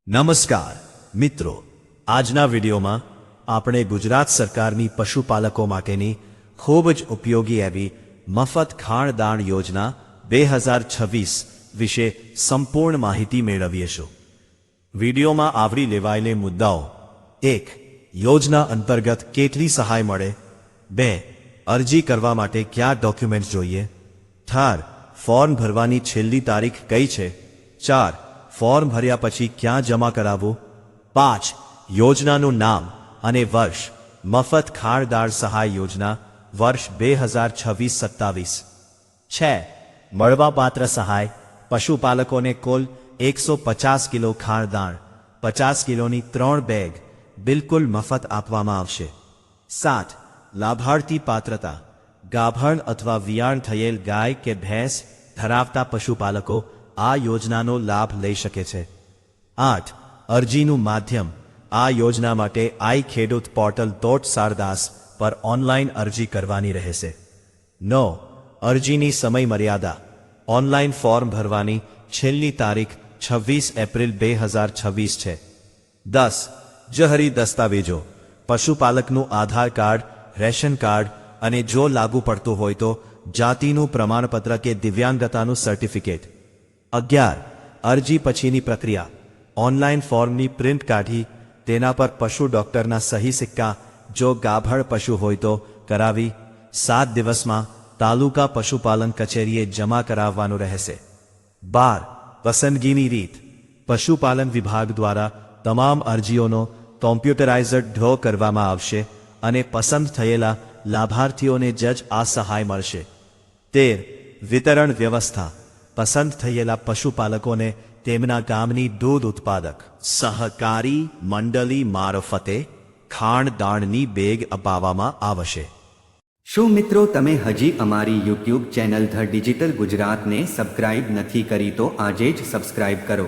નમસ્કાર મિત્રો, આજના વિડીયોમાં આપણે ગુજરાત સરકારની પશુપાલકો માટેની ખૂબ જ ઉપયોગી એવી મફત ખાણદાણ યોજના 2026 વિશે સંપૂર્ણ માહિતી મેળવીશું। વિડીયોમાં આવરી લેવાયેલ મુદ્દાઓ: 1. યોજના અંતર્ગત કેટલી સહાય મળે? 2. અરજી કરવા માટે કયા ડોક્યુમેન્ટ જોઈએ? 3. ફોર્મ ભરવાની છેલ્લી તારીખ કઈ છે? 4. ફોર્મ ભર્યા પછી ક્યાં જમા કરાવવું? 5. યોજનાનું નામ અને વર્ષ: મફત ખાણદાણ સહાય યોજના વર્ષ 2026-27। 6. મળવાપાત્ર સહાય: પશુપાલકોને કુલ 150 કિલો ખાણદાણ 50 કિલોની 3 બેગ બિલકુલ મફત આપવામાં આવશે। 7. લાભાર્થી પાત્રતા: ગાભણ અથવા વિયાણ થયેલ ગાય કે ભેંસ ધરાવતા પશુપાલકો આ યોજનાનો લાભ લઈ શકે છે। 8. અરજીનું માધ્યમ: આ યોજના માટે iKheduत પોર્ટલ .sardas પર ઓનલાઈન અરજી કરવાની રહેશે। 9. અરજીની સમય મર્યાદા: ઓનલાઈન ફોર્મ ભરવાની છેલ્લી તારીખ 26 એપ્રિલ 2026 છે। 10. જહરી દસ્તાવેજો: પશુપાલકનું આધાર કાર્ડ, રેશન કાર્ડ અને જો લાગુ પડતું હોય તો જાતિનું પ્રમાણપત્ર કે દિવ્યાંગતાનું સર્ટિફિકેટ। 11. અરજી પછીની પ્રક્રિયા: ઓનલાઈન ફોર્મની પ્રિન્ટ કાઢી તેના પર પશુ ડોક્ટરના સહી સિક્કા જો ગાભણ પશુ હોય તો કરાવી 7 દિવસમાં તાલુકા પશુપાલન કચેરીએ જમા કરાવવાનું રહેશે। 12. પસંદગીની રીત: પશુપાલન વિભાગ દ્વારા તમામ અરજીઓનો કોમ્પ્યુટરાઇઝ્ડ ડ્રો કરવામાં આવશે અને પસંદ થયેલા લાભાર્થીઓને જ આ સહાય મળશે। 13. વિતરણ વ્યવસ્થા: પસંદ થયેલા પશુપાલકોને તેમના ગામની દૂધ ઉત્પાદક સહકારી મંડળી મારફતે ખાણદાણની બેગ અપાવવામાં આવશે। શું મિત્રો, તમે હજી અમારી યુટ્યુબ ચેનલ ધ ડિજિટલ ગુજરાતને સબસ્ક્રાઇબ નથી કરી તો આજે જ સબસ્ક્રાઇબ કરો।